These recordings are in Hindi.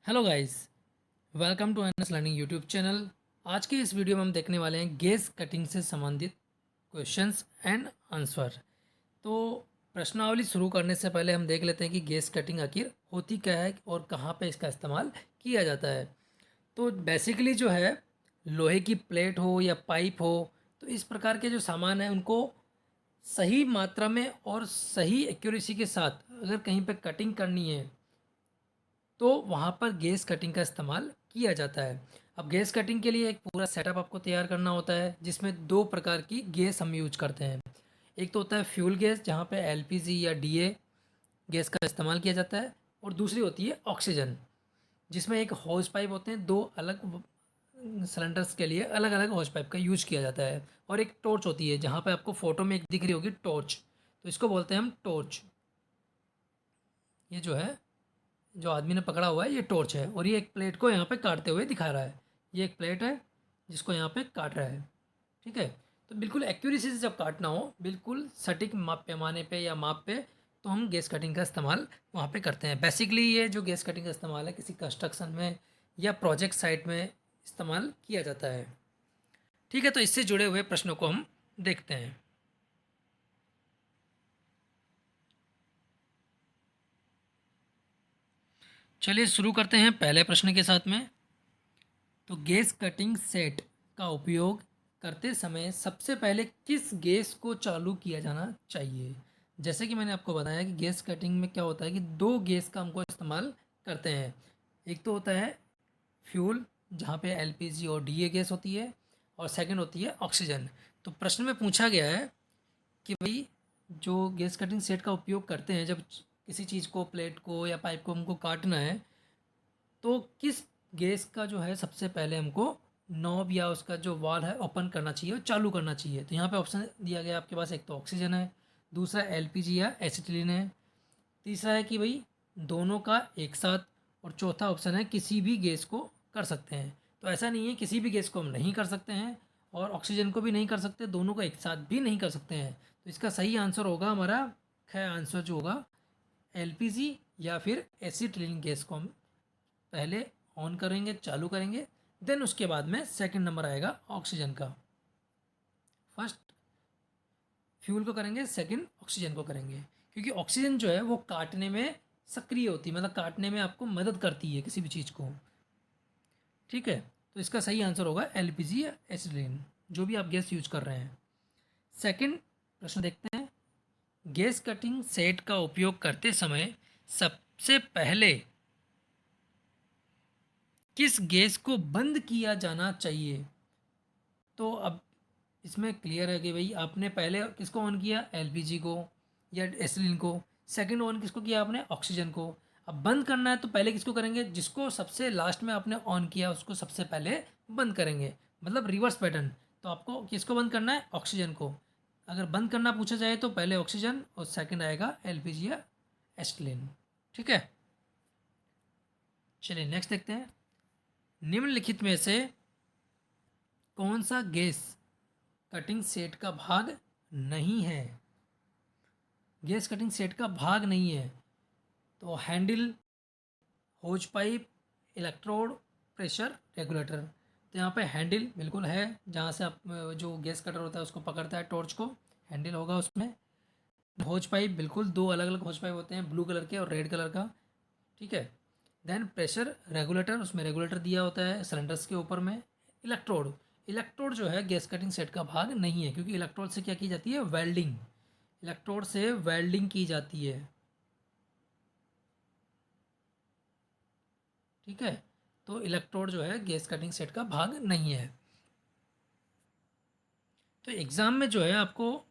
Hello guys, welcome to NS learning YouTube channel. आज के इस वीडियो में हम देखने वाले हैं गैस कटिंग से संबंधित क्वेश्चंस एंड आंसर। तो प्रश्नावली शुरू करने से पहले हम देख लेते हैं कि गैस कटिंग आखिर होती क्या है और कहाँ पे इसका इस्तेमाल किया जाता है। तो बेसिकली जो है, लोहे की प्लेट हो या पाइप हो, तो इस प्रकार के जो सामान है उनको सही मात्रा में और सही एक्यूरेसी के साथ अगर कहीं पे कटिंग करनी है तो वहाँ पर गैस कटिंग का इस्तेमाल किया जाता है। अब गैस कटिंग के लिए एक पूरा सेटअप आपको तैयार करना होता है, जिसमें दो प्रकार की गैस हम यूज करते हैं। एक तो होता है फ्यूल गैस, जहाँ पे एलपीजी या डीए गैस का इस्तेमाल किया जाता है, और दूसरी होती है ऑक्सीजन, जिसमें एक हॉज पाइप होते हैं, दो अलग सिलेंडर्स के लिए अलग अलग हॉज पाइप का यूज किया जाता है, और एक टॉर्च होती है, जहाँ पे आपको फोटो में एक दिख रही होगी टॉर्च, तो इसको बोलते हैं हम टॉर्च। ये जो है, जो आदमी ने पकड़ा हुआ है, ये टॉर्च है, और ये एक प्लेट को यहाँ पे काटते हुए दिखा रहा है। ये एक प्लेट है जिसको यहाँ पे काट रहा है। ठीक है। तो बिल्कुल एक्यूरेसी से जब काटना हो, बिल्कुल सटीक माप पैमाने पे या माप पे, तो हम गैस कटिंग का इस्तेमाल वहाँ पे करते हैं। बेसिकली ये जो गैस कटिंग का इस्तेमाल है, किसी कंस्ट्रक्शन में या प्रोजेक्ट साइट में इस्तेमाल किया जाता है। ठीक है, तो इससे जुड़े हुए प्रश्नों को हम देखते हैं। चलिए शुरू करते हैं पहले प्रश्न के साथ में। तो गैस कटिंग सेट का उपयोग करते समय सबसे पहले किस गैस को चालू किया जाना चाहिए? जैसे कि मैंने आपको बताया कि गैस कटिंग में क्या होता है कि दो गैस का हमको इस्तेमाल करते हैं। एक तो होता है फ्यूल, जहाँ पे एलपीजी और डीए गैस होती है, और सेकंड होती है ऑक्सीजन। तो प्रश्न में पूछा गया है कि भाई, जो गैस कटिंग सेट का उपयोग करते हैं जब किसी चीज़ को, प्लेट को या पाइप को हमको काटना है, तो किस गैस का जो है सबसे पहले हमको नॉब या उसका जो वाल है ओपन करना चाहिए और चालू करना चाहिए? तो यहाँ पे ऑप्शन दिया गया आपके पास, एक तो ऑक्सीजन है, दूसरा एलपीजी या एसिटिलीन है, तीसरा है कि भाई दोनों का एक साथ, और चौथा ऑप्शन है किसी भी गैस को कर सकते हैं। तो ऐसा नहीं है, किसी भी गैस को हम नहीं कर सकते हैं और ऑक्सीजन को भी नहीं कर सकते, दोनों को एक साथ भी नहीं कर सकते हैं। तो इसका सही आंसर होगा हमारा, खैर आंसर जो होगा, एलपीजी या फिर एसिटिलीन गैस को हम पहले ऑन करेंगे, चालू करेंगे, देन उसके बाद में सेकंड नंबर आएगा ऑक्सीजन का। फर्स्ट फ्यूल को करेंगे, सेकंड ऑक्सीजन को करेंगे, क्योंकि ऑक्सीजन जो है वो काटने में सक्रिय होती है, मतलब काटने में आपको मदद करती है किसी भी चीज़ को। ठीक है, तो इसका सही आंसर होगा एलपीजी या एसिलिन, जो भी आप गैस यूज कर रहे हैं। सेकंड प्रश्न देखते हैं। गैस कटिंग सेट का उपयोग करते समय सबसे पहले किस गैस को बंद किया जाना चाहिए? तो अब इसमें क्लियर है कि भाई आपने पहले किसको ऑन किया, एलपीजी को या एसिलिन को, सेकंड ऑन किसको किया आपने, ऑक्सीजन को। अब बंद करना है तो पहले किसको करेंगे, जिसको सबसे लास्ट में आपने ऑन किया उसको सबसे पहले बंद करेंगे, मतलब रिवर्स पैटर्न। तो आपको किसको बंद करना है, ऑक्सीजन को। अगर बंद करना पूछा जाए तो पहले ऑक्सीजन और सेकंड आएगा एलपीजी या एसिलिन। ठीक है, चलिए नेक्स्ट देखते हैं। निम्नलिखित में से कौन सा गैस कटिंग सेट का भाग नहीं है? गैस कटिंग सेट का भाग नहीं है, तो handle, hose pipe, electrode, pressure regulator. तो यहाँ पे हैंडल बिल्कुल है, जहाँ से आप जो गैस कटर होता है उसको पकड़ता है, टॉर्च को, हैंडल होगा उसमें। होज पाइप, बिल्कुल दो अलग अलग होज पाइप होते हैं, ब्लू कलर के और रेड कलर का। ठीक है। देन प्रेशर रेगुलेटर, उसमें रेगुलेटर दिया होता है सिलेंडर्स के ऊपर में। इलेक्ट्रोड, इलेक्ट्रोड जो है गैस कटिंग सेट का भाग नहीं है, क्योंकि इलेक्ट्रोड से क्या की जाती है, वेल्डिंग, इलेक्ट्रोड से वेल्डिंग की जाती है। ठीक है, तो इलेक्ट्रोड जो है गैस कटिंग सेट का भाग नहीं है। तो एग्ज़ाम में जो है आपको,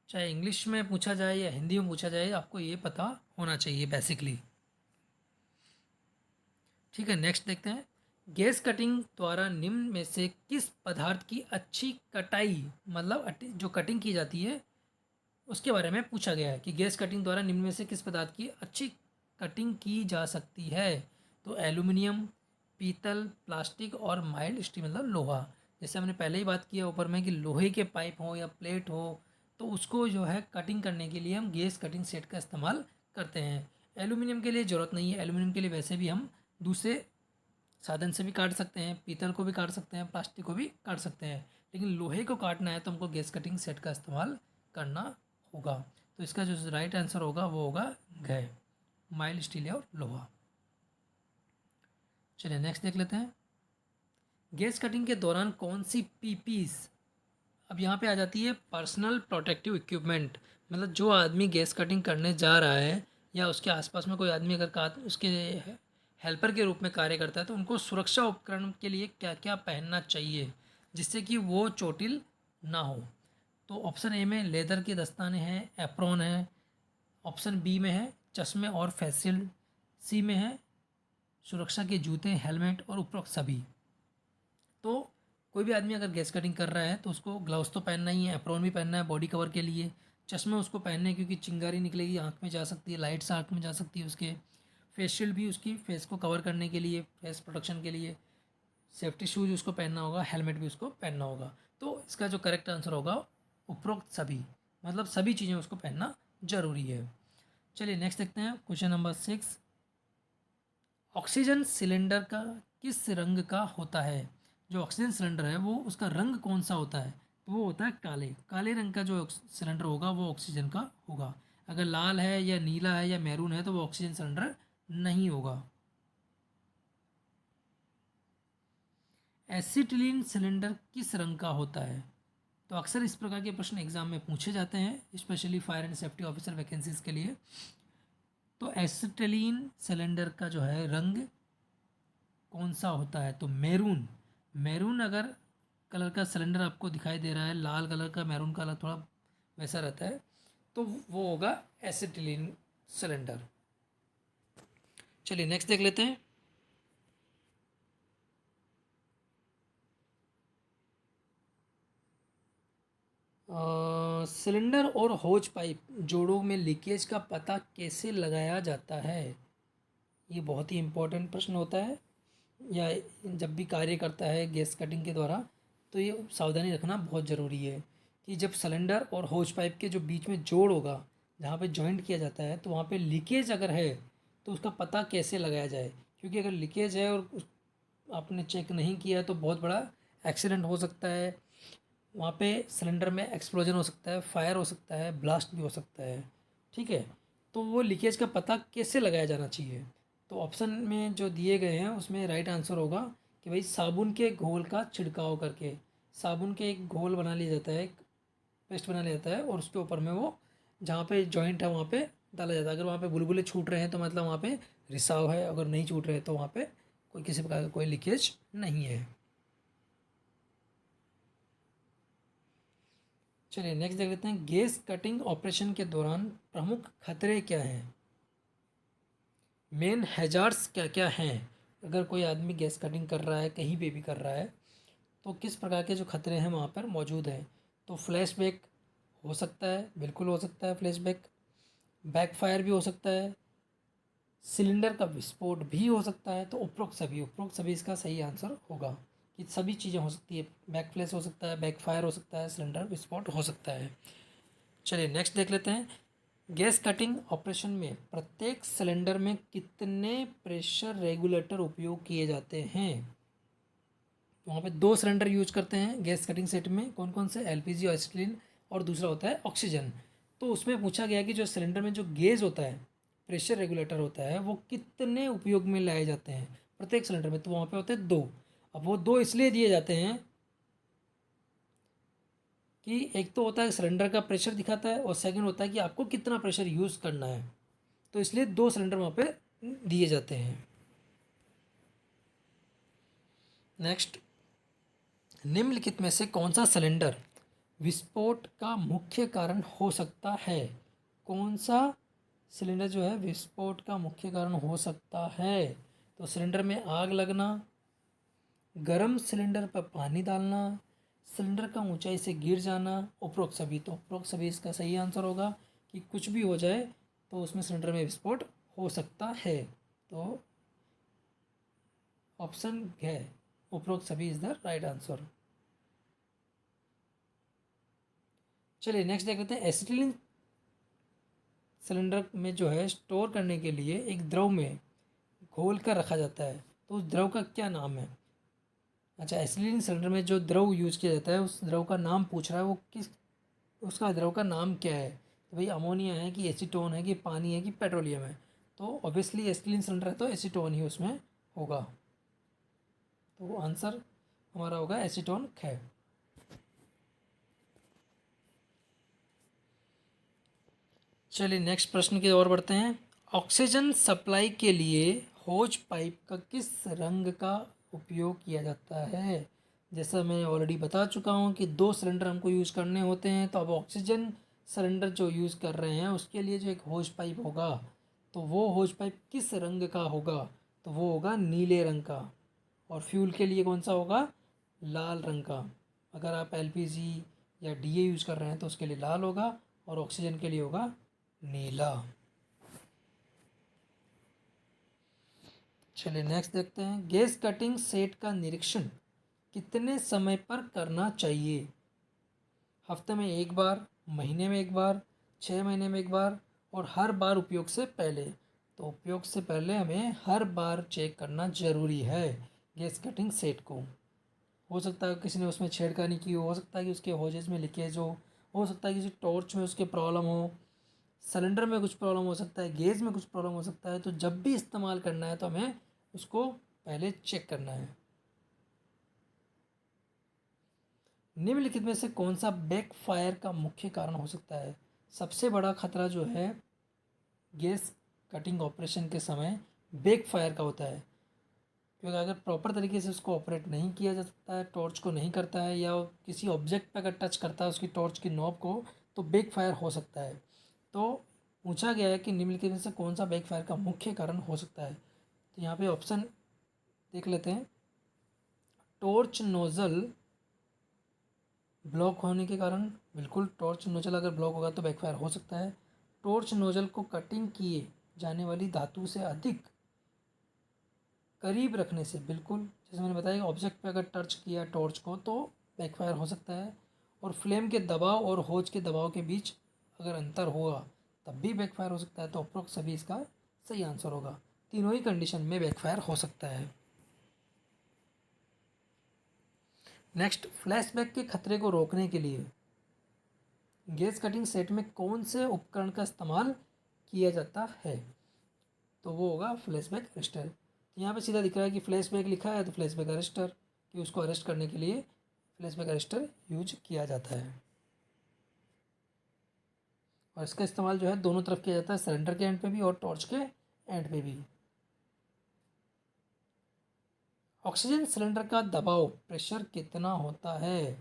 चाहे इंग्लिश में पूछा जाए या हिंदी में पूछा जाए, आपको ये पता होना चाहिए बेसिकली। ठीक है, नेक्स्ट देखते हैं। गैस कटिंग द्वारा निम्न में से किस पदार्थ की अच्छी कटाई, मतलब जो कटिंग की जाती है उसके बारे में पूछा गया है कि गैस कटिंग द्वारा निम्न में से किस पदार्थ की अच्छी कटिंग की जा सकती है? तो एल्यूमिनियम, पीतल, प्लास्टिक और माइल्ड स्टील, मतलब लोहा। जैसे हमने पहले ही बात किया ऊपर में कि लोहे के पाइप हो या प्लेट हो, तो उसको जो है कटिंग करने के लिए हम गैस कटिंग सेट का इस्तेमाल करते हैं। एल्यूमिनियम के लिए ज़रूरत नहीं है, एल्यूमिनियम के लिए वैसे भी हम दूसरे साधन से भी काट सकते हैं, पीतल को भी काट सकते हैं, प्लास्टिक को भी काट सकते हैं, लेकिन लोहे को काटना है तो हमको गैस कटिंग सेट का इस्तेमाल करना होगा। तो इसका जो राइट आंसर होगा वो होगा घ, माइल्ड स्टील और लोहा। चलिए नेक्स्ट देख लेते हैं। गैस कटिंग के दौरान कौन सी पीपीज, अब यहाँ पे आ जाती है पर्सनल प्रोटेक्टिव इक्विपमेंट, मतलब जो आदमी गैस कटिंग करने जा रहा है या उसके आसपास में कोई आदमी अगर उसके हेल्पर के रूप में कार्य करता है तो उनको सुरक्षा उपकरण के लिए क्या क्या पहनना चाहिए जिससे कि वो चोटिल ना हो। तो ऑप्शन ए में लेदर के दस्ताने हैं, एप्रॉन है। ऑप्शन बी में है चश्मे और फेसिल। सी में है सुरक्षा के जूते, हेलमेट और उपरोक्त सभी। तो कोई भी आदमी अगर गैस कटिंग कर रहा है तो उसको ग्लव्स तो पहनना ही है, एप्रॉन भी पहनना है बॉडी कवर के लिए, चश्मे उसको पहनने हैं क्योंकि चिंगारी निकलेगी, आँख में जा सकती है, लाइट से आँख में जा सकती है उसके। फेस शील्ड भी उसकी फेस को कवर करने के लिए, फेस प्रोटेक्शन के लिए। सेफ्टी शूज उसको पहनना होगा, हेलमेट भी उसको पहनना होगा। तो इसका जो करेक्ट आंसर होगा उपरोक्त सभी, मतलब सभी चीज़ें उसको पहनना ज़रूरी है। चलिए नेक्स्ट देखते हैं क्वेश्चन नंबर 6। ऑक्सीजन सिलेंडर का किस रंग का होता है? जो ऑक्सीजन सिलेंडर है वो उसका रंग कौन सा होता है? तो वो होता है काले, काले रंग का जो सिलेंडर होगा वो ऑक्सीजन का होगा। अगर लाल है या नीला है या मैरून है तो वो ऑक्सीजन सिलेंडर नहीं होगा। एसिटिलीन सिलेंडर किस रंग का होता है? तो अक्सर इस प्रकार के प्रश्न एग्जाम में पूछे जाते हैं, specially fire and safety officer vacancies के लिए। तो एसिटिलीन सिलेंडर का जो है रंग कौन सा होता है? तो मैरून, मैरून अगर कलर का सिलेंडर आपको दिखाई दे रहा है, लाल कलर का, मैरून कलर थोड़ा वैसा रहता है, तो वो होगा एसिटिलीन सिलेंडर। चलिए नेक्स्ट देख लेते हैं। सिलेंडर और होज पाइप जोड़ों में लीकेज का पता कैसे लगाया जाता है? ये बहुत ही इम्पोर्टेंट प्रश्न होता है, या जब भी कार्य करता है गैस कटिंग के द्वारा तो ये सावधानी रखना बहुत ज़रूरी है कि जब सिलेंडर और होज पाइप के जो बीच में जोड़ होगा, जहाँ पे जॉइंट किया जाता है, तो वहाँ पे लीकेज अगर है तो उसका पता कैसे लगाया जाए, क्योंकि अगर लीकेज है और आपने चेक नहीं किया तो बहुत बड़ा एक्सीडेंट हो सकता है। वहाँ पे सिलेंडर में एक्सप्लोजन हो सकता है, फायर हो सकता है, ब्लास्ट भी हो सकता है। ठीक है, तो वो लीकेज का पता कैसे लगाया जाना चाहिए? तो ऑप्शन में जो दिए गए हैं उसमें राइट आंसर होगा कि भाई साबुन के घोल का छिड़काव करके, साबुन के एक घोल बना लिया जाता है, एक पेस्ट बना लिया जाता है और उसके ऊपर में वो जहाँ पे जॉइंट है वहाँ पे डाला जाता है। अगर वहाँ पे बुलबुले छूट रहे हैं तो मतलब वहाँ पे रिसाव है, अगर नहीं छूट रहे हैं तो वहाँ पे कोई किसी प्रकार का कोई लीकेज नहीं है। चलिए नेक्स्ट देख लेते हैं। गैस कटिंग ऑपरेशन के दौरान प्रमुख खतरे क्या हैं? मेन हैजार्ड्स क्या क्या हैं? अगर कोई आदमी गैस कटिंग कर रहा है, कहीं पे भी कर रहा है, तो किस प्रकार के जो खतरे हैं वहाँ पर मौजूद हैं? तो फ्लैशबैक हो सकता है, बिल्कुल हो सकता है फ्लैशबैक। बैकफायर भी हो सकता है, सिलेंडर का विस्फोट भी हो सकता है। तो उपरोक्त सभी इसका सही आंसर होगा कि सभी चीज़ें हो सकती है। बैक फ्लैश हो सकता है, बैकफायर हो सकता है, सिलेंडर विस्फोट हो सकता है। चलिए नेक्स्ट देख लेते हैं। गैस कटिंग ऑपरेशन में प्रत्येक सिलेंडर में कितने प्रेशर रेगुलेटर उपयोग किए जाते हैं? वहाँ पे 2 सिलेंडर यूज करते हैं गैस कटिंग सेट में, कौन कौन से? एलपीजी और एसिटिलीन, और दूसरा होता है ऑक्सीजन। तो उसमें पूछा गया कि जो सिलेंडर में जो गेज होता है, प्रेशर रेगुलेटर होता है, वो कितने उपयोग में लाए जाते हैं प्रत्येक सिलेंडर में? तो वहाँ पे होते हैं 2। अब वो 2 इसलिए दिए जाते हैं कि एक तो होता है सिलेंडर का प्रेशर दिखाता है और सेकंड होता है कि आपको कितना प्रेशर यूज़ करना है। तो इसलिए 2 सिलेंडर वहाँ पे दिए जाते हैं। नेक्स्ट, निम्नलिखित में से कौन सा सिलेंडर विस्फोट का मुख्य कारण हो सकता है? कौन सा सिलेंडर जो है विस्फोट का मुख्य कारण हो सकता है? तो सिलेंडर में आग लगना, गरम सिलेंडर पर पानी डालना, सिलेंडर का ऊंचाई से गिर जाना, उपरोक्त सभी। तो उपरोक्त सभी इसका सही आंसर होगा कि कुछ भी हो जाए तो उसमें सिलेंडर में विस्फोट हो सकता है। तो ऑप्शन है उपरोक्त सभी इज द राइट आंसर। चलिए नेक्स्ट देख लेते हैं। एसिटिलीन सिलेंडर में जो है स्टोर करने के लिए एक द्रव में घोल कर रखा जाता है, तो उस द्रव का क्या नाम है? अच्छा, एसिटिलीन सिलेंडर में जो द्रव यूज़ किया जाता है उस द्रव का नाम पूछ रहा है, वो किस, उसका द्रव का नाम क्या है? तो भाई अमोनिया है कि एसीटोन है कि पानी है कि पेट्रोलियम है? तो ऑब्वियसली एसिटिलीन सिलेंडर है तो एसीटोन ही उसमें होगा। तो आंसर हमारा होगा एसीटोन है। चलिए नेक्स्ट प्रश्न की ओर बढ़ते हैं। ऑक्सीजन सप्लाई के लिए होज पाइप का किस रंग का उपयोग किया जाता है? जैसा मैं ऑलरेडी बता चुका हूँ कि 2 सिलेंडर हमको यूज़ करने होते हैं, तो अब ऑक्सीजन सिलेंडर जो यूज़ कर रहे हैं उसके लिए जो एक होज पाइप होगा, तो वो होज पाइप किस रंग का होगा? तो वो होगा नीले रंग का। और फ्यूल के लिए कौन सा होगा? लाल रंग का। अगर आप एलपीजी या डीए यूज़ कर रहे हैं तो उसके लिए लाल होगा, और ऑक्सीजन के लिए होगा नीला। चलिए नेक्स्ट देखते हैं। गैस कटिंग सेट का निरीक्षण कितने समय पर करना चाहिए? हफ्ते में एक बार, महीने में एक बार, 6 महीने में एक बार, और हर बार उपयोग से पहले। तो उपयोग से पहले हमें हर बार चेक करना ज़रूरी है गैस कटिंग सेट को। हो सकता है किसी ने उसमें छेड़खानी की हो सकता है कि उसके होजेस में लीकेज हो सकता है किसी टॉर्च में उसके प्रॉब्लम हो, सिलेंडर में कुछ प्रॉब्लम हो सकता है, गेज में कुछ प्रॉब्लम हो सकता है। तो जब भी इस्तेमाल करना है तो हमें उसको पहले चेक करना है। निम्नलिखित में से कौन सा बैकफायर का मुख्य कारण हो सकता है? सबसे बड़ा खतरा जो है गैस कटिंग ऑपरेशन के समय बैकफायर का होता है, क्योंकि अगर प्रॉपर तरीके से उसको ऑपरेट नहीं किया जा सकता है, टॉर्च को नहीं करता है, या किसी ऑब्जेक्ट पर अगर टच करता है उसकी टॉर्च की नॉब को, तो बैकफायर हो सकता है। तो पूछा गया है कि निम्नलिखित में से कौन सा बैकफायर का मुख्य कारण हो सकता है? तो यहाँ पे ऑप्शन देख लेते हैं। टॉर्च नोज़ल ब्लॉक होने के कारण, बिल्कुल टॉर्च नोजल अगर ब्लॉक होगा तो बैकफायर हो सकता है। टॉर्च नोजल को कटिंग किए जाने वाली धातु से अधिक करीब रखने से, बिल्कुल जैसे मैंने बताया ऑब्जेक्ट पे अगर टच किया टॉर्च को तो बैकफायर हो सकता है। और फ्लेम के दबाव और होज के दबाव के बीच अगर अंतर हुआ तब भी बैकफायर हो सकता है। तो अप्रोक्स सभी इसका सही आंसर होगा। तीनों ही कंडीशन में बैकफायर हो सकता है। नेक्स्ट, फ्लैशबैक के खतरे को रोकने के लिए गैस कटिंग सेट में कौन से उपकरण का इस्तेमाल किया जाता है? तो वो होगा फ्लैशबैक अरेस्टर। तो यहाँ पे सीधा दिख रहा है कि फ्लैशबैक लिखा है तो फ्लैशबैक अरेस्टर, कि उसको अरेस्ट करने के लिए फ्लैशबैक अरेस्टर यूज किया जाता है। और इसका इस्तेमाल जो है दोनों तरफ किया जाता है, सिलेंडर के एंड पे भी और टॉर्च के एंड पे भी। ऑक्सीजन सिलेंडर का दबाव प्रेशर कितना होता है?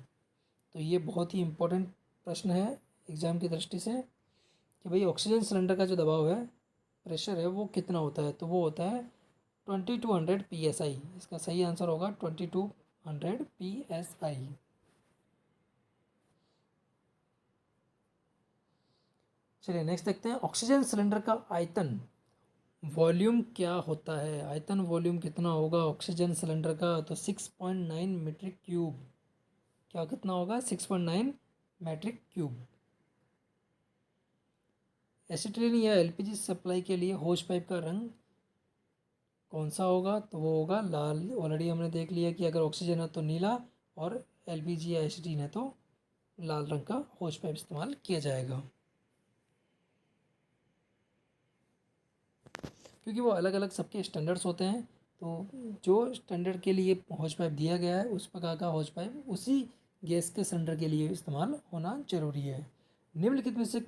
तो ये बहुत ही इम्पोर्टेंट प्रश्न है एग्ज़ाम की दृष्टि से, कि भाई ऑक्सीजन सिलेंडर का जो दबाव है, प्रेशर है, वो कितना होता है? तो वो होता है 2200 PSI। इसका सही आंसर होगा 2200 PSI। चलिए नेक्स्ट देखते हैं। ऑक्सीजन सिलेंडर का आयतन वॉल्यूम क्या होता है? आयतन वॉल्यूम कितना होगा ऑक्सीजन सिलेंडर का? तो 6.9 मीट्रिक क्यूब। क्या कितना होगा? 6.9 मीट्रिक क्यूब। एसिटिलीन या एलपीजी सप्लाई के लिए होज पाइप का रंग कौन सा होगा? तो वो होगा लाल। ऑलरेडी हमने देख लिया कि अगर ऑक्सीजन है तो नीला, और एलपीजी या एसिटीन है तो लाल रंग का होज पाइप इस्तेमाल किया जाएगा, क्योंकि वो अलग अलग सबके स्टैंडर्ड्स होते हैं। तो जो स्टैंडर्ड के लिए हौज पाइप दिया गया है उस प्रकार का हौज पाइप उसी गैस के सिलेंडर के लिए इस्तेमाल होना जरूरी है। निम्नलिखित में से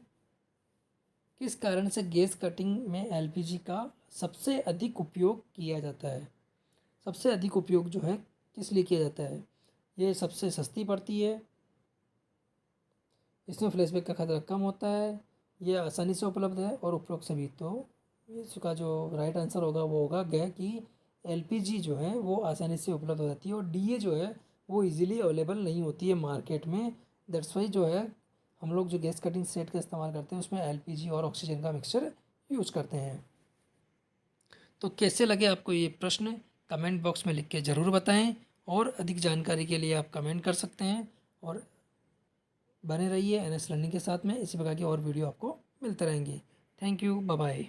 किस कारण से गैस कटिंग में एलपीजी का सबसे अधिक उपयोग किया जाता है? सबसे अधिक उपयोग जो है किस लिए किया जाता है? ये सबसे सस्ती पड़ती है, इसमें फ्लैशबैक का खतरा कम होता है, ये आसानी से उपलब्ध है, और उपरोक्त सभी। तो इसका जो राइट आंसर होगा वो होगा गया कि एलपीजी जो है वो आसानी से उपलब्ध हो जाती है, और डीए जो है वो इजीली अवेलेबल नहीं होती है मार्केट में। दैट्स वाई जो है हम लोग जो गैस कटिंग सेट का इस्तेमाल करते हैं उसमें एलपीजी और ऑक्सीजन का मिक्सचर यूज़ करते हैं। तो कैसे लगे आपको ये प्रश्न? कमेंट बॉक्स में लिख के ज़रूर बताएं, और अधिक जानकारी के लिए आप कमेंट कर सकते हैं। और बने रहिए एनएस लर्निंग के साथ में, इसी प्रकार की और वीडियो आपको मिलते रहेंगे। Thank you, bye bye.